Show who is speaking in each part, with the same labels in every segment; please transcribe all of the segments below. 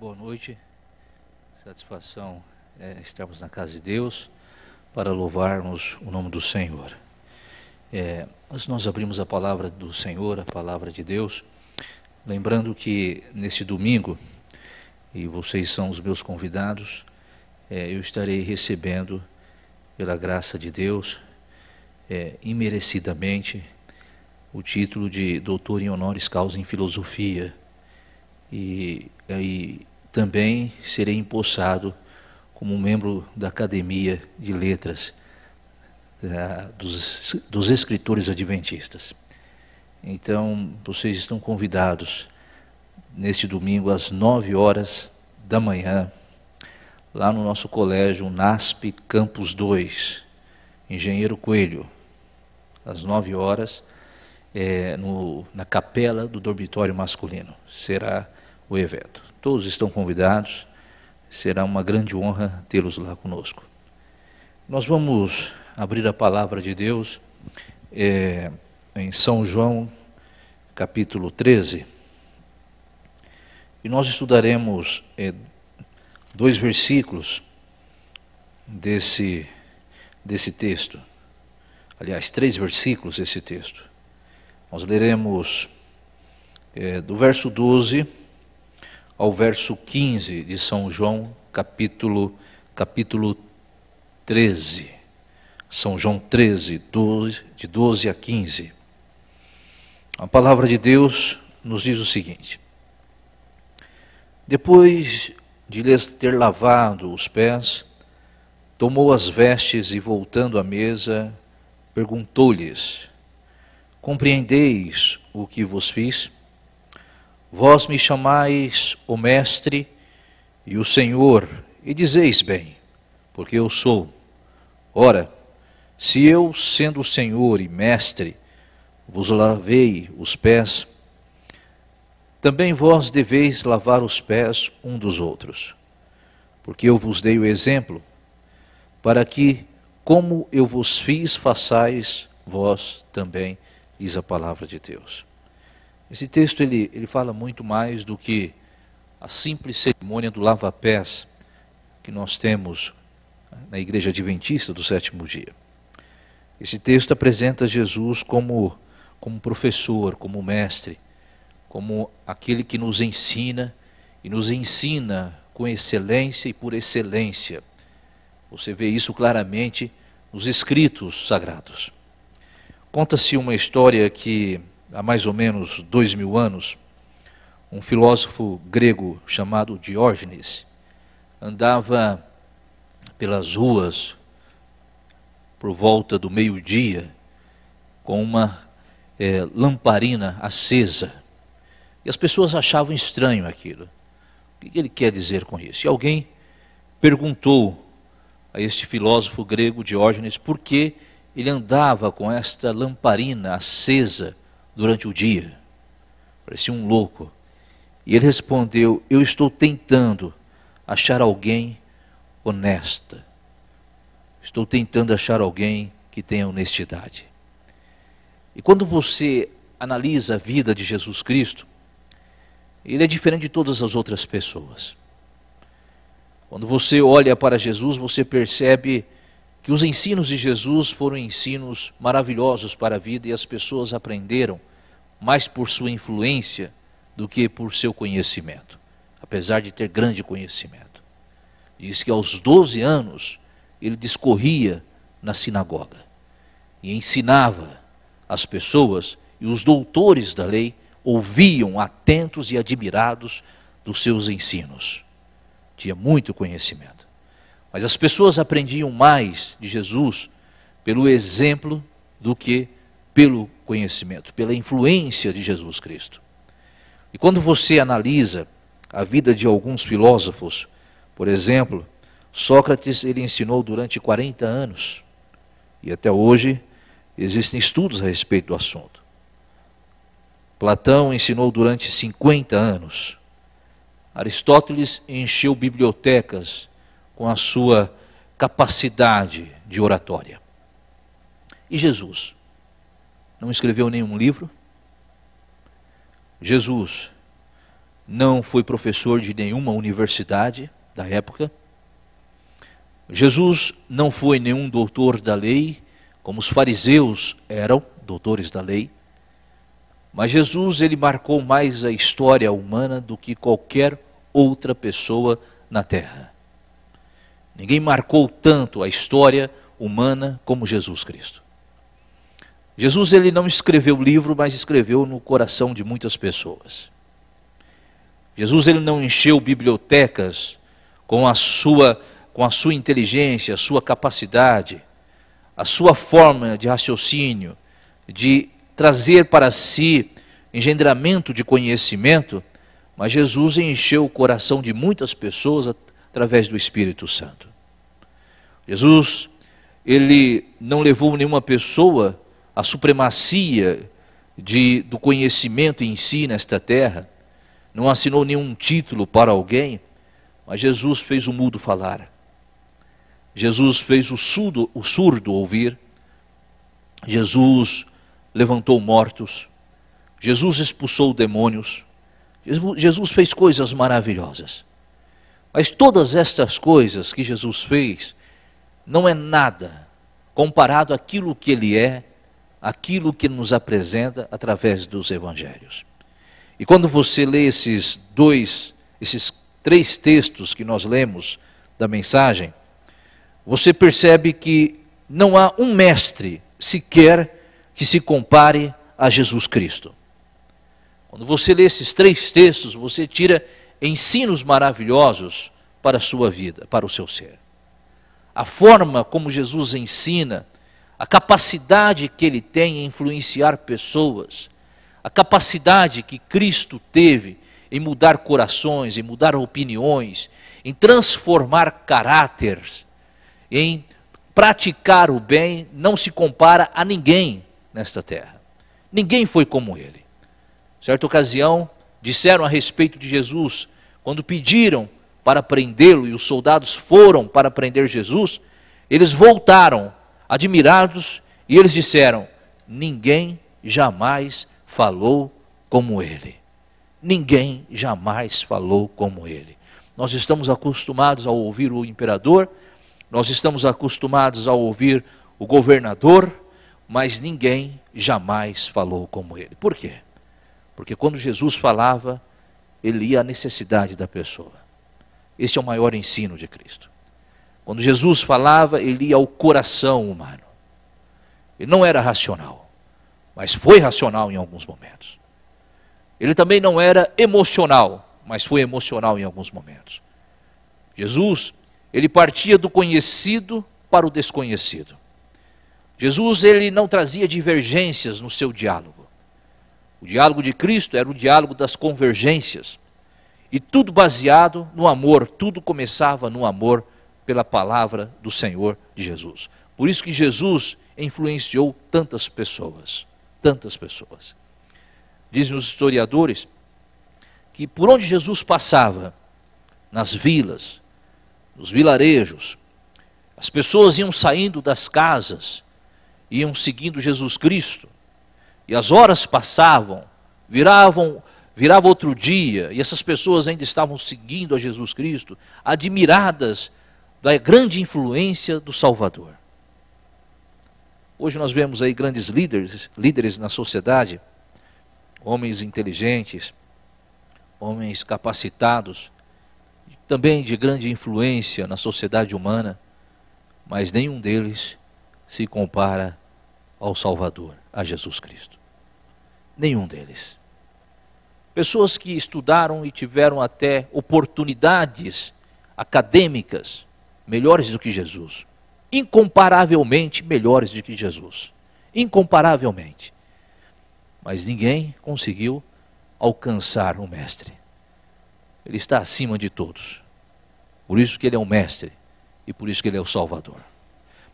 Speaker 1: Boa noite, satisfação estarmos na casa de Deus para louvarmos o nome do Senhor. Antes nós abrimos a palavra do Senhor, a palavra de Deus, lembrando que neste domingo, e vocês são os meus convidados, eu estarei recebendo, pela graça de Deus, imerecidamente, o título de doutor em honoris causa em filosofia, e também serei empossado como membro da Academia de Letras dos escritores adventistas. Então, vocês estão convidados neste domingo às 9 horas da manhã, lá no nosso colégio NASP Campus 2, Engenheiro Coelho, às 9 horas, na capela do dormitório masculino. Será o evento. Todos estão convidados, será uma grande honra tê-los lá conosco. Nós vamos abrir a palavra de Deus em São João, capítulo 13, e nós estudaremos 2 versículos desse texto. Aliás, 3 versículos desse texto. Nós leremos do verso 12 ao verso 15 de São João, capítulo 13. São João 13, de 12 a 15. A palavra de Deus nos diz o seguinte: depois de lhes ter lavado os pés, tomou as vestes e, voltando à mesa, perguntou-lhes: compreendeis o que vos fiz? Vós me chamais o Mestre e o Senhor, e dizeis bem, porque eu sou. Ora, se eu, sendo o Senhor e Mestre, vos lavei os pés, também vós deveis lavar os pés um dos outros. Porque eu vos dei o exemplo, para que, como eu vos fiz, façais vós também, diz a palavra de Deus. Esse texto ele fala muito mais do que a simples cerimônia do lava-pés que nós temos na Igreja Adventista do Sétimo Dia. Esse texto apresenta Jesus como professor, como mestre, como aquele que nos ensina, e nos ensina com excelência e por excelência. Você vê isso claramente nos escritos sagrados. Conta-se uma história que, há mais ou menos 2000 anos, um filósofo grego chamado Diógenes andava pelas ruas por volta do meio-dia com uma lamparina acesa. E as pessoas achavam estranho aquilo. O que ele quer dizer com isso? E alguém perguntou a este filósofo grego Diógenes por que ele andava com esta lamparina acesa durante o dia. Parecia um louco. E ele respondeu: eu estou tentando achar alguém honesta. Estou tentando achar alguém que tenha honestidade. E quando você analisa a vida de Jesus Cristo, ele é diferente de todas as outras pessoas. Quando você olha para Jesus, você percebe que os ensinos de Jesus foram ensinos maravilhosos para a vida, e as pessoas aprenderam mais por sua influência do que por seu conhecimento, apesar de ter grande conhecimento. Diz que aos 12 anos ele discorria na sinagoga e ensinava as pessoas, e os doutores da lei ouviam atentos e admirados dos seus ensinos. Tinha muito conhecimento. Mas as pessoas aprendiam mais de Jesus pelo exemplo do que pelo conhecimento, pela influência de Jesus Cristo. E quando você analisa a vida de alguns filósofos, por exemplo, Sócrates, ele ensinou durante 40 anos, e até hoje existem estudos a respeito do assunto. Platão ensinou durante 50 anos. Aristóteles encheu bibliotecas com a sua capacidade de oratória. E Jesus? Não escreveu nenhum livro? Jesus não foi professor de nenhuma universidade da época. Jesus não foi nenhum doutor da lei, como os fariseus eram doutores da lei. Mas Jesus, ele marcou mais a história humana do que qualquer outra pessoa na terra. Ninguém marcou tanto a história humana como Jesus Cristo. Jesus, ele não escreveu o livro, mas escreveu no coração de muitas pessoas. Jesus, ele não encheu bibliotecas com a sua inteligência, a sua capacidade, a sua forma de raciocínio, de trazer para si engendramento de conhecimento, mas Jesus encheu o coração de muitas pessoas através do Espírito Santo. Jesus, ele não levou nenhuma pessoa à supremacia do conhecimento em si nesta terra, não assinou nenhum título para alguém, mas Jesus fez o mudo falar. Jesus fez o surdo ouvir. Jesus levantou mortos. Jesus expulsou demônios. Jesus fez coisas maravilhosas. Mas todas estas coisas que Jesus fez não é nada comparado àquilo que Ele é, aquilo que nos apresenta através dos evangelhos. E quando você lê esses 3 textos que nós lemos da mensagem, você percebe que não há um mestre sequer que se compare a Jesus Cristo. Quando você lê esses 3 textos, você tira ensinos maravilhosos para a sua vida, para o seu ser. A forma como Jesus ensina, a capacidade que Ele tem em influenciar pessoas, a capacidade que Cristo teve em mudar corações, em mudar opiniões, em transformar caráteres, em praticar o bem, não se compara a ninguém nesta terra. Ninguém foi como Ele. Certa ocasião, disseram a respeito de Jesus, quando pediram para prendê-lo e os soldados foram para prender Jesus, eles voltaram admirados e eles disseram: ninguém jamais falou como Ele. Ninguém jamais falou como Ele. Nós estamos acostumados a ouvir o imperador, nós estamos acostumados a ouvir o governador, mas ninguém jamais falou como Ele. Por quê? Porque quando Jesus falava, Ele ia à necessidade da pessoa. Este é o maior ensino de Cristo. Quando Jesus falava, Ele ia ao coração humano. Ele não era racional, mas foi racional em alguns momentos. Ele também não era emocional, mas foi emocional em alguns momentos. Jesus, ele partia do conhecido para o desconhecido. Jesus, ele não trazia divergências no seu diálogo. O diálogo de Cristo era o diálogo das convergências. E tudo baseado no amor, tudo começava no amor pela palavra do Senhor de Jesus. Por isso que Jesus influenciou tantas pessoas, tantas pessoas. Dizem os historiadores que por onde Jesus passava, nas vilas, nos vilarejos, as pessoas iam saindo das casas, iam seguindo Jesus Cristo, e as horas passavam, virava outro dia, e essas pessoas ainda estavam seguindo a Jesus Cristo, admiradas da grande influência do Salvador. Hoje nós vemos aí grandes líderes na sociedade, homens inteligentes, homens capacitados, também de grande influência na sociedade humana, mas nenhum deles se compara ao Salvador, a Jesus Cristo. Nenhum deles. Pessoas que estudaram e tiveram até oportunidades acadêmicas melhores do que Jesus. Incomparavelmente melhores do que Jesus. Incomparavelmente. Mas ninguém conseguiu alcançar o Mestre. Ele está acima de todos. Por isso que Ele é o Mestre e por isso que Ele é o Salvador.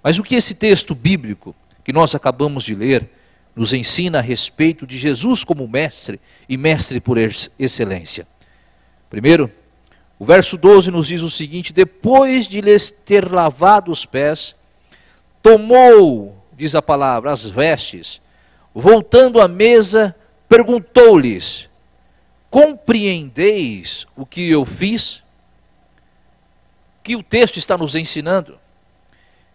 Speaker 1: Mas o que esse texto bíblico que nós acabamos de ler nos ensina a respeito de Jesus como Mestre e Mestre por excelência? Primeiro, o verso 12 nos diz o seguinte: depois de lhes ter lavado os pés, tomou, diz a palavra, as vestes, voltando à mesa, perguntou-lhes: compreendeis o que eu fiz? Que o texto está nos ensinando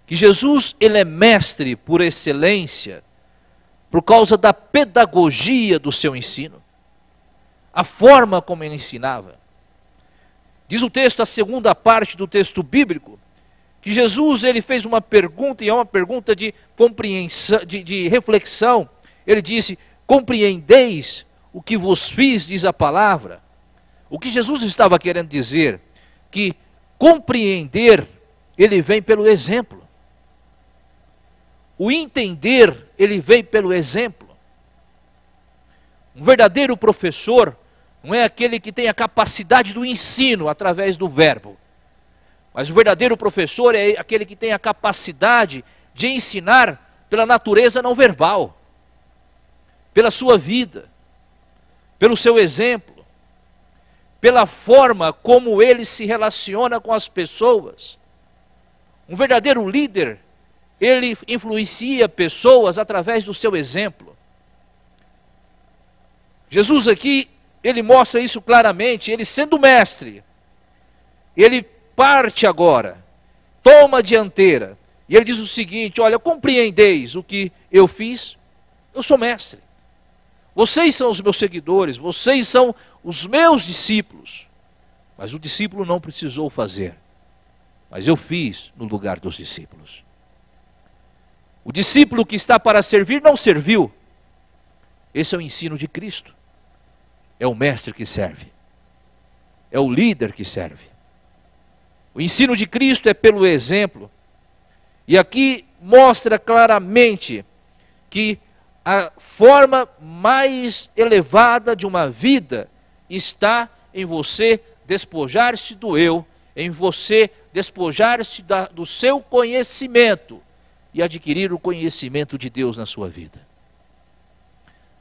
Speaker 1: que Jesus, ele é mestre por excelência, por causa da pedagogia do seu ensino, a forma como ele ensinava. Diz o texto, a segunda parte do texto bíblico, que Jesus, ele fez uma pergunta, e é uma pergunta de compreensão, de reflexão. Ele disse: compreendeis o que vos fiz, diz a palavra. O que Jesus estava querendo dizer, que compreender, ele vem pelo exemplo. O entender, ele vem pelo exemplo. Um verdadeiro professor não é aquele que tem a capacidade do ensino através do verbo. Mas o verdadeiro professor é aquele que tem a capacidade de ensinar pela natureza não verbal, pela sua vida, pelo seu exemplo, pela forma como ele se relaciona com as pessoas. Um verdadeiro líder, ele influencia pessoas através do seu exemplo. Jesus aqui, ele mostra isso claramente. Ele, sendo mestre, ele parte agora, toma a dianteira, e ele diz o seguinte: olha, compreendeis o que eu fiz? Eu sou mestre. Vocês são os meus seguidores, vocês são os meus discípulos. Mas o discípulo não precisou fazer, mas eu fiz no lugar dos discípulos. O discípulo que está para servir não serviu. Esse é o ensino de Cristo. É o mestre que serve. É o líder que serve. O ensino de Cristo é pelo exemplo. E aqui mostra claramente que a forma mais elevada de uma vida está em você despojar-se do eu, em você despojar-se do seu conhecimento e adquirir o conhecimento de Deus na sua vida.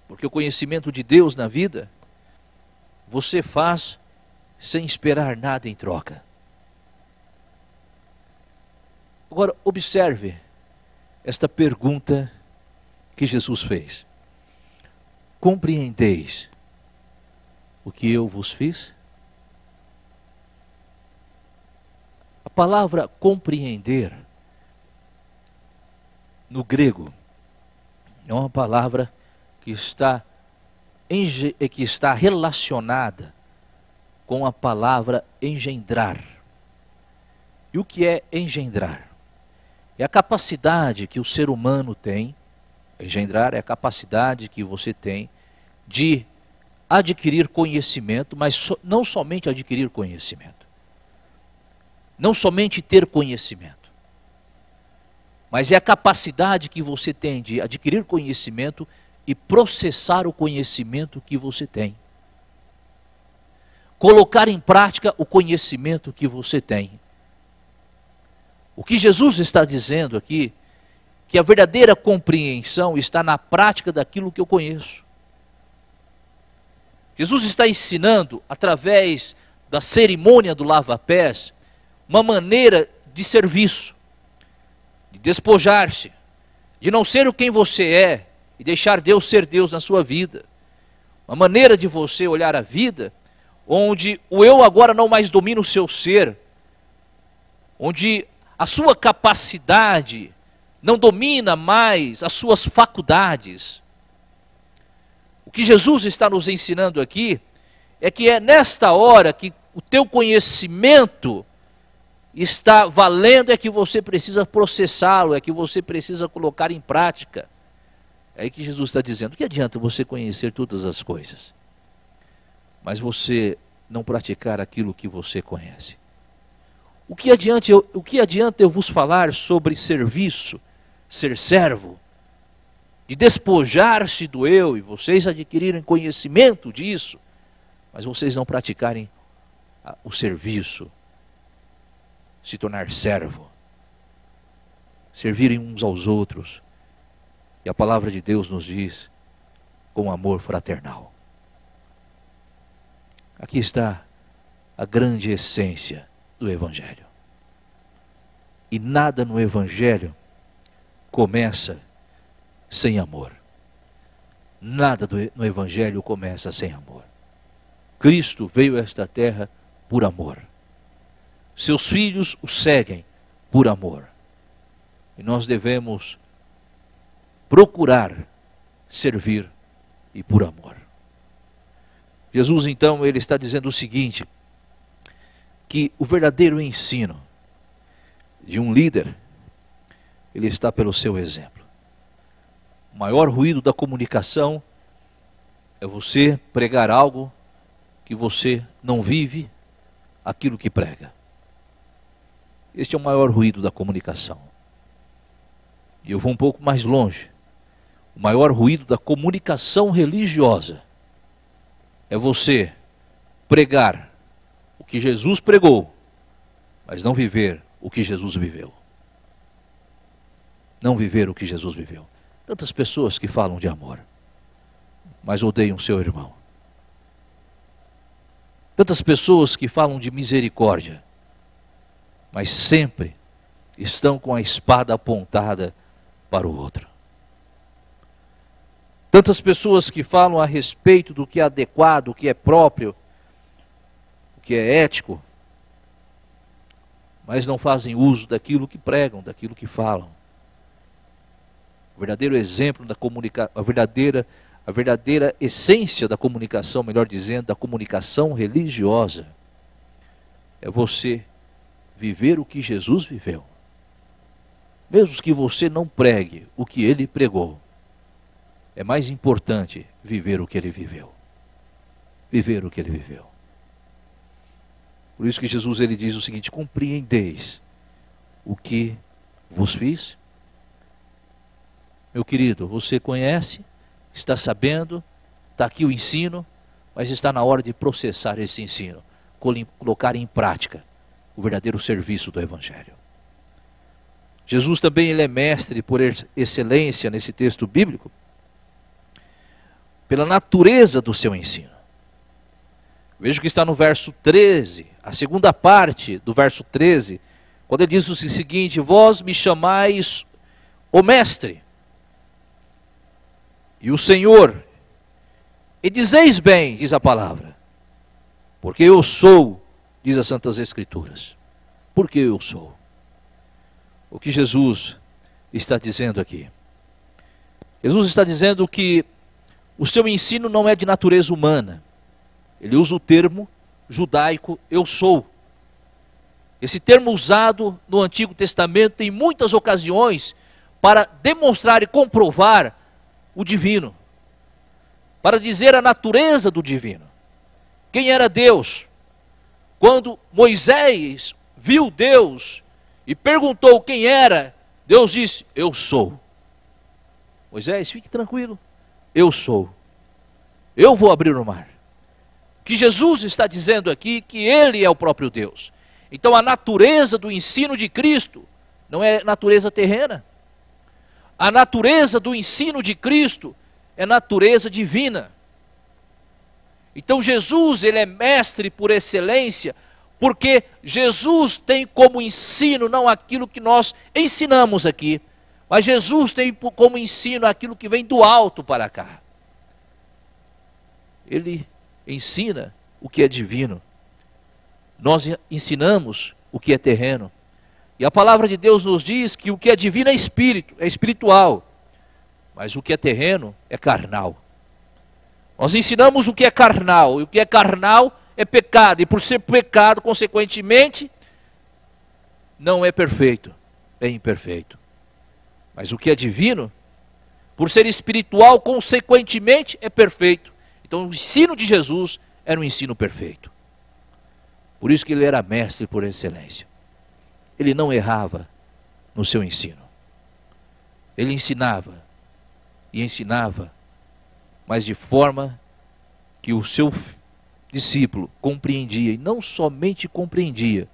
Speaker 1: Porque o conhecimento de Deus na vida, você faz sem esperar nada em troca. Agora, observe esta pergunta que Jesus fez: compreendeis o que eu vos fiz? A palavra compreender, no grego, é uma palavra que está relacionada com a palavra engendrar. E o que é engendrar? É a capacidade que o ser humano tem, engendrar é a capacidade que você tem de adquirir conhecimento, mas não somente adquirir conhecimento, não somente ter conhecimento, mas é a capacidade que você tem de adquirir conhecimento e processar o conhecimento que você tem. Colocar em prática o conhecimento que você tem. O que Jesus está dizendo aqui, que a verdadeira compreensão está na prática daquilo que eu conheço. Jesus está ensinando, através da cerimônia do lava-pés, uma maneira de serviço, de despojar-se, de não ser o quem você é e deixar Deus ser Deus na sua vida. Uma maneira de você olhar a vida, onde o eu agora não mais domina o seu ser, onde a sua capacidade não domina mais as suas faculdades. O que Jesus está nos ensinando aqui é que é nesta hora que o teu conhecimento está valendo, é que você precisa processá-lo, é que você precisa colocar em prática. É aí que Jesus está dizendo: que adianta você conhecer todas as coisas, mas você não praticar aquilo que você conhece? O que adianta eu vos falar sobre serviço, ser servo, de despojar-se do eu, e vocês adquirirem conhecimento disso, mas vocês não praticarem o serviço, se tornar servo, servirem uns aos outros. E a palavra de Deus nos diz, com amor fraternal. Aqui está a grande essência do Evangelho. E nada no Evangelho começa sem amor. Nada no Evangelho começa sem amor. Cristo veio a esta terra por amor. Seus filhos o seguem por amor. E nós devemos procurar servir e por amor. Jesus então, ele está dizendo o seguinte, que o verdadeiro ensino de um líder, ele está pelo seu exemplo. O maior ruído da comunicação é você pregar algo que você não vive aquilo que prega. Este é o maior ruído da comunicação. E eu vou um pouco mais longe. O maior ruído da comunicação religiosa é você pregar o que Jesus pregou, mas não viver o que Jesus viveu. Não viver o que Jesus viveu. Tantas pessoas que falam de amor, mas odeiam seu irmão. Tantas pessoas que falam de misericórdia, mas sempre estão com a espada apontada para o outro. Tantas pessoas que falam a respeito do que é adequado, o que é próprio, o que é ético, mas não fazem uso daquilo que pregam, daquilo que falam. O verdadeiro exemplo da comunicação, a verdadeira essência da comunicação, melhor dizendo, da comunicação religiosa, é você viver o que Jesus viveu. Mesmo que você não pregue o que ele pregou, é mais importante viver o que ele viveu. Viver o que ele viveu. Por isso que Jesus ele diz o seguinte: compreendeis o que vos fiz? Meu querido, você conhece, está sabendo, está aqui o ensino, mas está na hora de processar esse ensino, colocar em prática o verdadeiro serviço do Evangelho. Jesus também ele é mestre por excelência nesse texto bíblico, pela natureza do seu ensino. Veja que está no verso 13, a segunda parte do verso 13, quando ele diz o seguinte: vós me chamais o mestre e o Senhor, e dizeis bem, diz a palavra, porque eu sou, diz as Santas Escrituras, porque eu sou. O que Jesus está dizendo aqui? Jesus está dizendo que o seu ensino não é de natureza humana. Ele usa o termo judaico, eu sou. Esse termo usado no Antigo Testamento em muitas ocasiões para demonstrar e comprovar o divino, para dizer a natureza do divino. Quem era Deus? Quando Moisés viu Deus e perguntou quem era, Deus disse: eu sou. Moisés, fique tranquilo, eu sou. Eu vou abrir o mar. O que Jesus está dizendo aqui, que ele é o próprio Deus. Então a natureza do ensino de Cristo não é natureza terrena. A natureza do ensino de Cristo é natureza divina. Então Jesus, ele é mestre por excelência, porque Jesus tem como ensino não aquilo que nós ensinamos aqui, mas Jesus tem como ensino aquilo que vem do alto para cá. Ele ensina o que é divino. Nós ensinamos o que é terreno. E a palavra de Deus nos diz que o que é divino é espírito, é espiritual. Mas o que é terreno é carnal. Nós ensinamos o que é carnal, e o que é carnal é pecado. E por ser pecado, consequentemente, não é perfeito, é imperfeito. Mas o que é divino, por ser espiritual, consequentemente, é perfeito. Então o ensino de Jesus era um ensino perfeito. Por isso que ele era mestre por excelência. Ele não errava no seu ensino. Ele ensinava e ensinava, mas de forma que o seu discípulo compreendia, e não somente compreendia,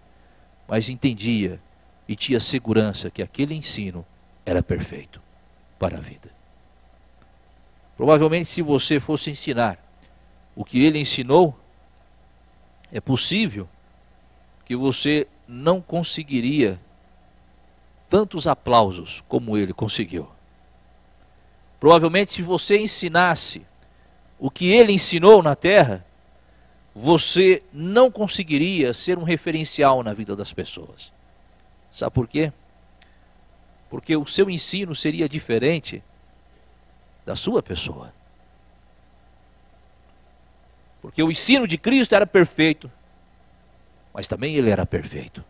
Speaker 1: mas entendia e tinha segurança que aquele ensino era perfeito para a vida. Provavelmente, se você fosse ensinar o que ele ensinou, é possível que você não conseguiria tantos aplausos como ele conseguiu. Provavelmente, se você ensinasse o que ele ensinou na terra, você não conseguiria ser um referencial na vida das pessoas. Sabe por quê? Porque o seu ensino seria diferente da sua pessoa. Porque o ensino de Cristo era perfeito, mas também ele era perfeito.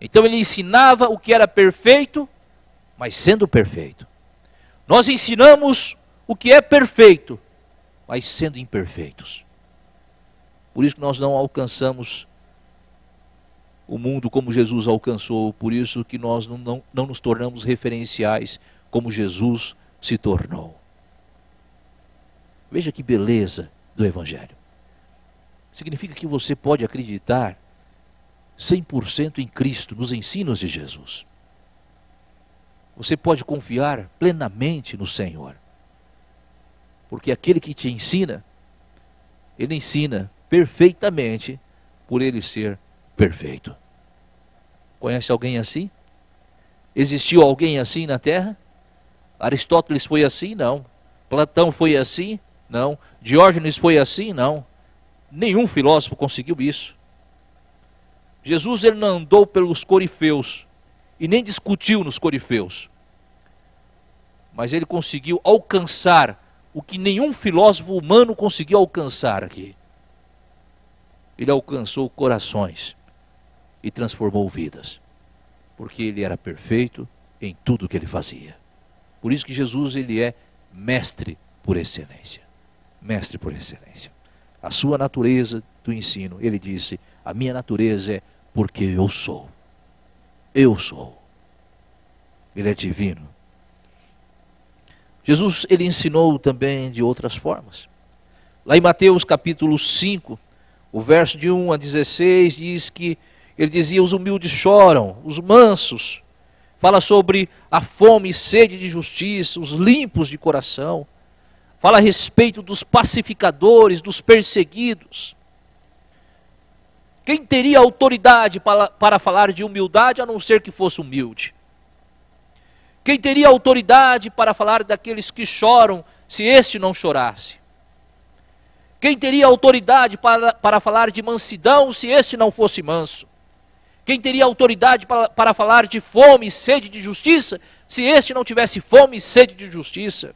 Speaker 1: Então ele ensinava o que era perfeito, mas sendo perfeito. Nós ensinamos o que é perfeito, mas sendo imperfeitos. Por isso que nós não alcançamos o mundo como Jesus alcançou, por isso que nós não nos tornamos referenciais como Jesus se tornou. Veja que beleza do Evangelho. Significa que você pode acreditar 100% em Cristo, nos ensinos de Jesus. Você pode confiar plenamente no Senhor. Porque aquele que te ensina, ele ensina perfeitamente por ele ser perfeito. Conhece alguém assim? Existiu alguém assim na Terra? Aristóteles foi assim? Não. Platão foi assim? Não. Diógenes foi assim? Não. Nenhum filósofo conseguiu isso. Jesus ele não andou pelos corifeus e nem discutiu nos corifeus. Mas ele conseguiu alcançar o que nenhum filósofo humano conseguiu alcançar aqui. Ele alcançou corações e transformou vidas, porque ele era perfeito em tudo que ele fazia. Por isso que Jesus ele é mestre por excelência. Mestre por excelência. A sua natureza do ensino, ele disse, a minha natureza é porque eu sou. Eu sou. Ele é divino. Jesus ele ensinou também de outras formas. Lá em Mateus capítulo 5, o verso de 1 a 16 diz que ele dizia, os humildes choram, os mansos. Fala sobre a fome e sede de justiça, os limpos de coração. Fala a respeito dos pacificadores, dos perseguidos. Quem teria autoridade para falar de humildade a não ser que fosse humilde? Quem teria autoridade para falar daqueles que choram se este não chorasse? Quem teria autoridade para falar de mansidão se este não fosse manso? Quem teria autoridade para falar de fome e sede de justiça se este não tivesse fome e sede de justiça?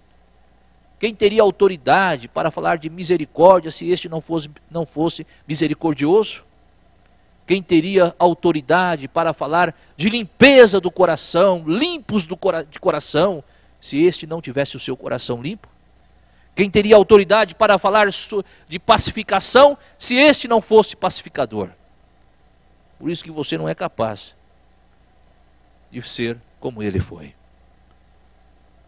Speaker 1: Quem teria autoridade para falar de misericórdia se este não fosse misericordioso? Quem teria autoridade para falar de limpeza do coração, limpos de coração, se este não tivesse o seu coração limpo? Quem teria autoridade para falar de pacificação, se este não fosse pacificador? Por isso que você não é capaz de ser como ele foi.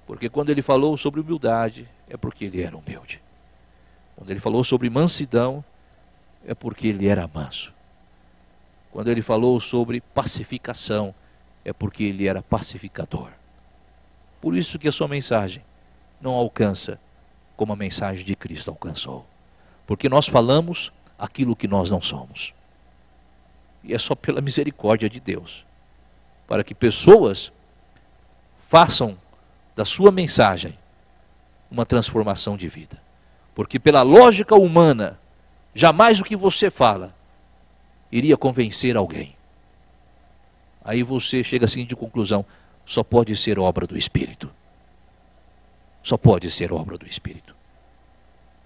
Speaker 1: Porque quando ele falou sobre humildade, é porque ele era humilde. Quando ele falou sobre mansidão, é porque ele era manso. Quando ele falou sobre pacificação, é porque ele era pacificador. Por isso que a sua mensagem não alcança como a mensagem de Cristo alcançou. Porque nós falamos aquilo que nós não somos. E é só pela misericórdia de Deus, para que pessoas façam da sua mensagem uma transformação de vida. Porque pela lógica humana, jamais o que você fala iria convencer alguém. Aí você chega à seguinte conclusão, só pode ser obra do Espírito. Só pode ser obra do Espírito.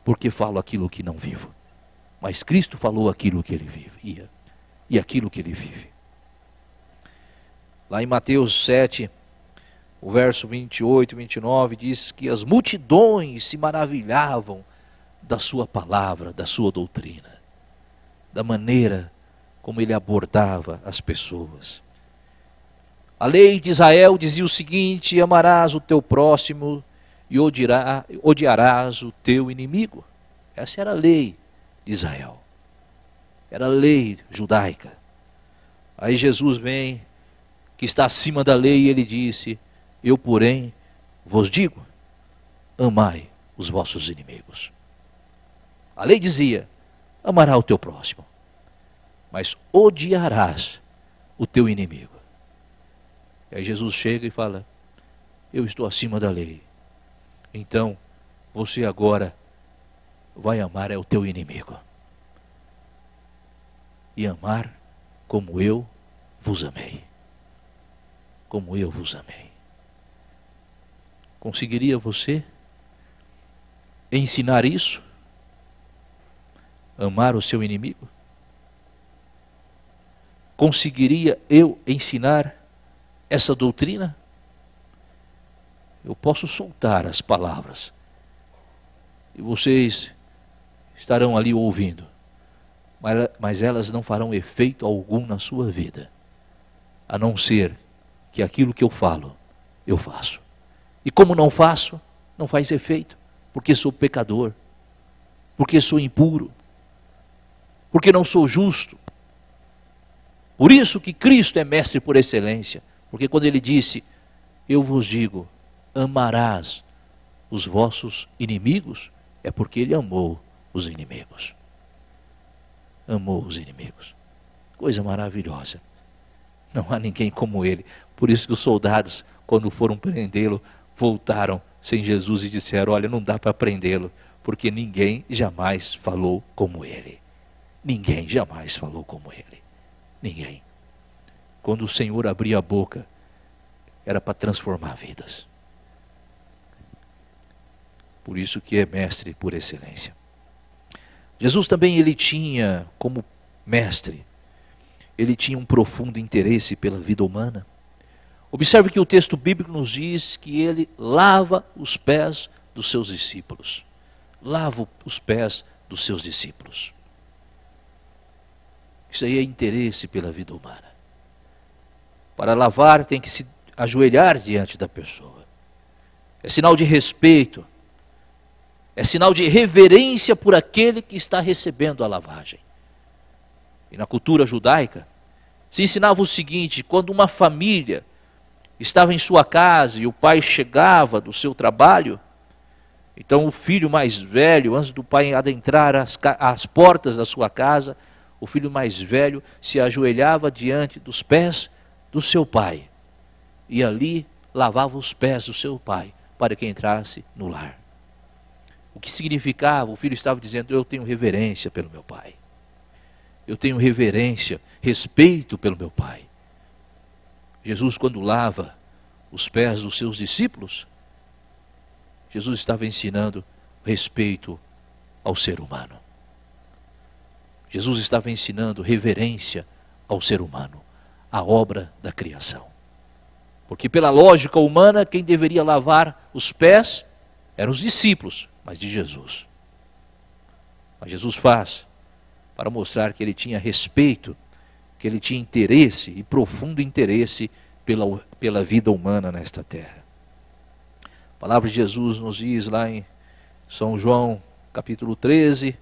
Speaker 1: Porque falo aquilo que não vivo. Mas Cristo falou aquilo que ele vive. E aquilo que ele vive. Lá em Mateus 7, o verso 28 e 29 diz que as multidões se maravilhavam da sua palavra, da sua doutrina, da maneira como ele abordava as pessoas. A lei de Israel dizia o seguinte, amarás o teu próximo e odiarás o teu inimigo. Essa era a lei de Israel. Era a lei judaica. Aí Jesus vem, que está acima da lei, e ele disse, eu porém vos digo, amai os vossos inimigos. A lei dizia, amarás o teu próximo, mas odiarás o teu inimigo. E aí Jesus chega e fala, eu estou acima da lei. Então, você agora vai amar é o teu inimigo. E amar como eu vos amei. Como eu vos amei. Conseguiria você ensinar isso? Amar o seu inimigo? Conseguiria eu ensinar essa doutrina? Eu posso soltar as palavras e vocês estarão ali ouvindo, mas elas não farão efeito algum na sua vida, a não ser que aquilo que eu falo, eu faço. E como não faço, não faz efeito, porque sou pecador, porque sou impuro, porque não sou justo. Por isso que Cristo é mestre por excelência, porque quando ele disse, eu vos digo, amarás os vossos inimigos, é porque ele amou os inimigos. Amou os inimigos. Coisa maravilhosa. Não há ninguém como ele. Por isso que os soldados, quando foram prendê-lo, voltaram sem Jesus e disseram, olha, não dá para prendê-lo, porque ninguém jamais falou como ele. Ninguém jamais falou como ele. Ninguém. Quando o Senhor abria a boca, era para transformar vidas. Por isso que é mestre por excelência. Jesus também, ele tinha como mestre, ele tinha um profundo interesse pela vida humana. Observe que o texto bíblico nos diz que ele lava os pés dos seus discípulos. Lava os pés dos seus discípulos. Isso aí é interesse pela vida humana. Para lavar tem que se ajoelhar diante da pessoa. É sinal de respeito. É sinal de reverência por aquele que está recebendo a lavagem. E na cultura judaica, se ensinava o seguinte, quando uma família estava em sua casa e o pai chegava do seu trabalho, então o filho mais velho, antes do pai adentrar as portas da sua casa, o filho mais velho se ajoelhava diante dos pés do seu pai. E ali lavava os pés do seu pai para que entrasse no lar. O que significava? O filho estava dizendo, eu tenho reverência pelo meu pai. Eu tenho reverência, respeito pelo meu pai. Jesus, quando lava os pés dos seus discípulos, Jesus estava ensinando respeito ao ser humano. Jesus estava ensinando reverência ao ser humano, à obra da criação. Porque pela lógica humana, quem deveria lavar os pés eram os discípulos, mas de Jesus. Mas Jesus faz para mostrar que ele tinha respeito, que ele tinha interesse e profundo interesse pela vida humana nesta terra. A palavra de Jesus nos diz lá em São João, capítulo 13,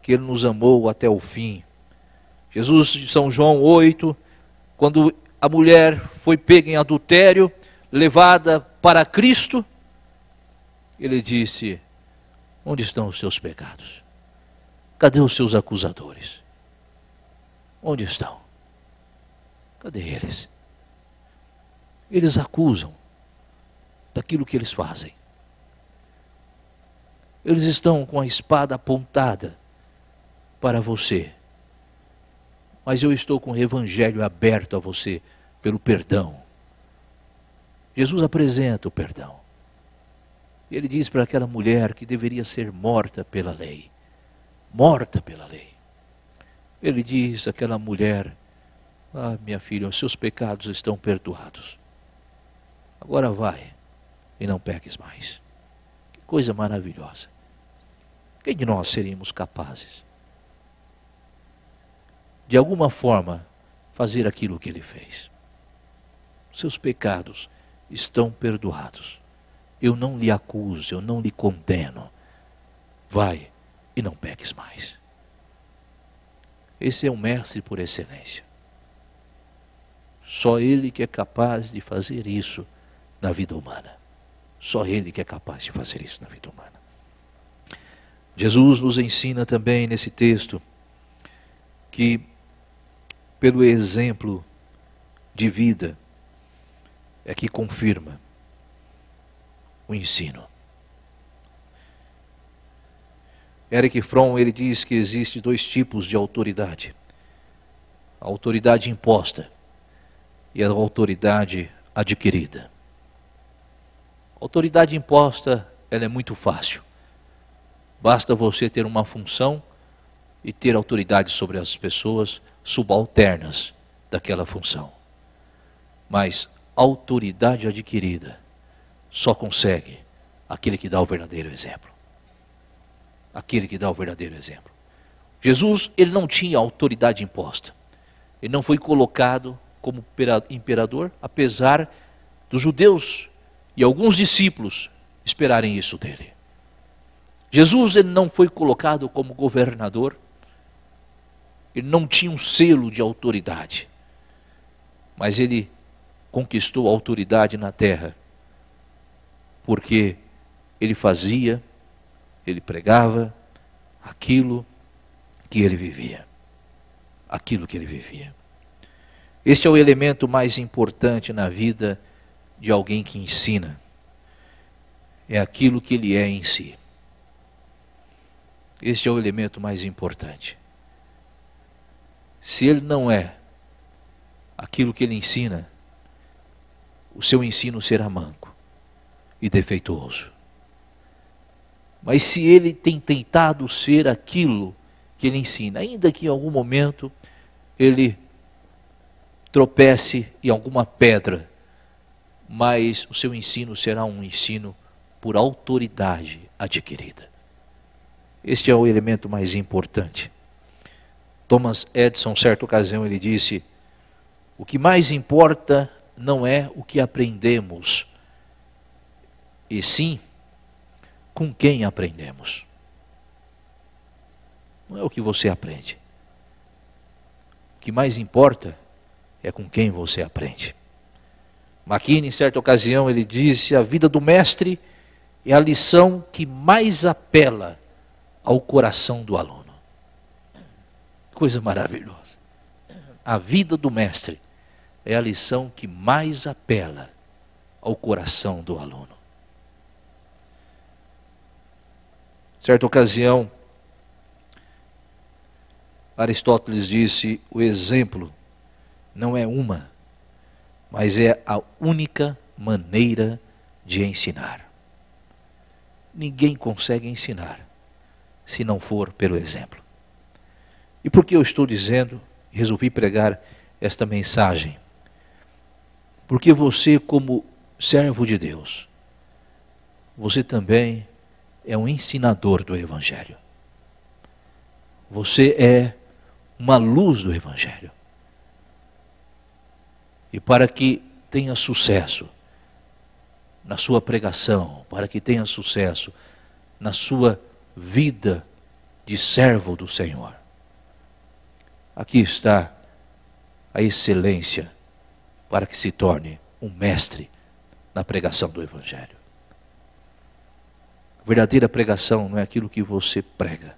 Speaker 1: que ele nos amou até o fim. Jesus, de São João 8, quando a mulher foi pega em adultério, levada para Cristo, ele disse, onde estão os seus pecados? Cadê os seus acusadores? Onde estão? Cadê eles? Eles acusam daquilo que eles fazem. Eles estão com a espada apontada para você. Mas eu estou com o evangelho aberto a você pelo perdão. Jesus apresenta o perdão. Ele diz para aquela mulher que deveria ser morta pela lei. Morta pela lei. Ele diz àquela mulher, minha filha, os seus pecados estão perdoados. Agora vai e não peques mais. Que coisa maravilhosa. Quem de nós seríamos capazes de alguma forma fazer aquilo que ele fez? Seus pecados estão perdoados. Eu não lhe acuso, eu não lhe condeno. Vai e não peques mais. Esse é um mestre por excelência. Só ele que é capaz de fazer isso na vida humana. Só ele que é capaz de fazer isso na vida humana. Jesus nos ensina também nesse texto que pelo exemplo de vida é que confirma o ensino. Erich Fromm, ele diz que existe dois tipos de autoridade. A autoridade imposta e a autoridade adquirida. A autoridade imposta, ela é muito fácil. Basta você ter uma função e ter autoridade sobre as pessoas subalternas daquela função. Mas autoridade adquirida só consegue aquele que dá o verdadeiro exemplo. Aquele que dá o verdadeiro exemplo. Jesus, ele não tinha autoridade imposta. Ele não foi colocado como imperador, apesar dos judeus e alguns discípulos esperarem isso dele. Jesus, ele não foi colocado como governador. Ele não tinha um selo de autoridade. Mas ele conquistou a autoridade na terra, porque ele fazia, ele pregava aquilo que ele vivia. Aquilo que ele vivia. Este é o elemento mais importante na vida de alguém que ensina. É aquilo que ele é em si. Este é o elemento mais importante. Se ele não é aquilo que ele ensina, o seu ensino será manco e defeituoso. Mas se ele tem tentado ser aquilo que ele ensina, ainda que em algum momento ele tropece em alguma pedra, mas o seu ensino será um ensino por autoridade adquirida. Este é o elemento mais importante. Thomas Edison, certa ocasião, ele disse: o que mais importa não é o que aprendemos, e sim com quem aprendemos. Não é o que você aprende. O que mais importa é com quem você aprende. McKinney, em certa ocasião, ele disse: a vida do mestre é a lição que mais apela ao coração do aluno. Coisa maravilhosa. A vida do mestre é a lição que mais apela ao coração do aluno. Certa ocasião, Aristóteles disse: o exemplo não é uma, mas é a única maneira de ensinar. Ninguém consegue ensinar se não for pelo exemplo. E por que eu estou dizendo, resolvi pregar esta mensagem? Porque você, como servo de Deus, você também é um ensinador do Evangelho. Você é uma luz do Evangelho. E para que tenha sucesso na sua pregação, para que tenha sucesso na sua vida de servo do Senhor, aqui está a excelência para que se torne um mestre na pregação do Evangelho. A verdadeira pregação não é aquilo que você prega,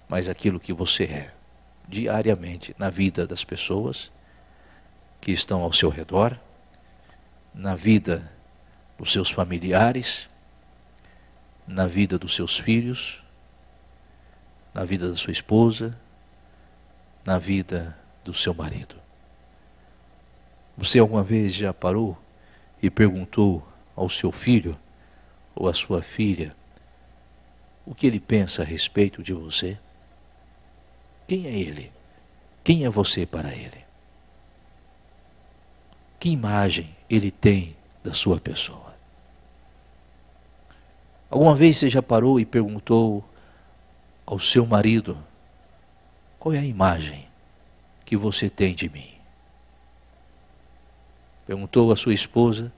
Speaker 1: mas aquilo que você é diariamente na vida das pessoas que estão ao seu redor, na vida dos seus familiares, na vida dos seus filhos, na vida da sua esposa, na vida do seu marido. Você alguma vez já parou e perguntou ao seu filho ou à sua filha o que ele pensa a respeito de você? Quem é ele? Quem é você para ele? Que imagem ele tem da sua pessoa? Alguma vez você já parou e perguntou ao seu marido: qual é a imagem que você tem de mim? Perguntou à sua esposa: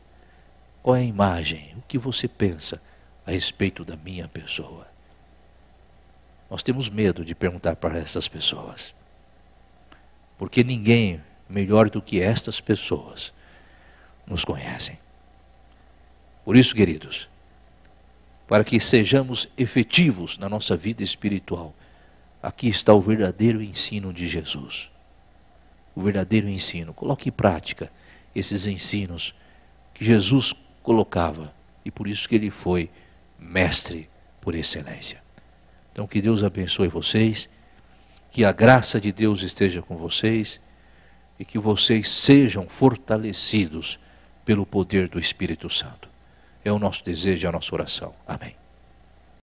Speaker 1: qual é a imagem, o que você pensa a respeito da minha pessoa? Nós temos medo de perguntar para essas pessoas, porque ninguém melhor do que estas pessoas nos conhecem. Por isso, queridos, para que sejamos efetivos na nossa vida espiritual, aqui está o verdadeiro ensino de Jesus. O verdadeiro ensino. Coloque em prática esses ensinos que Jesus colocava, e por isso que ele foi mestre por excelência. Então que Deus abençoe vocês, que a graça de Deus esteja com vocês e que vocês sejam fortalecidos pelo poder do Espírito Santo. É o nosso desejo e a nossa oração. Amém.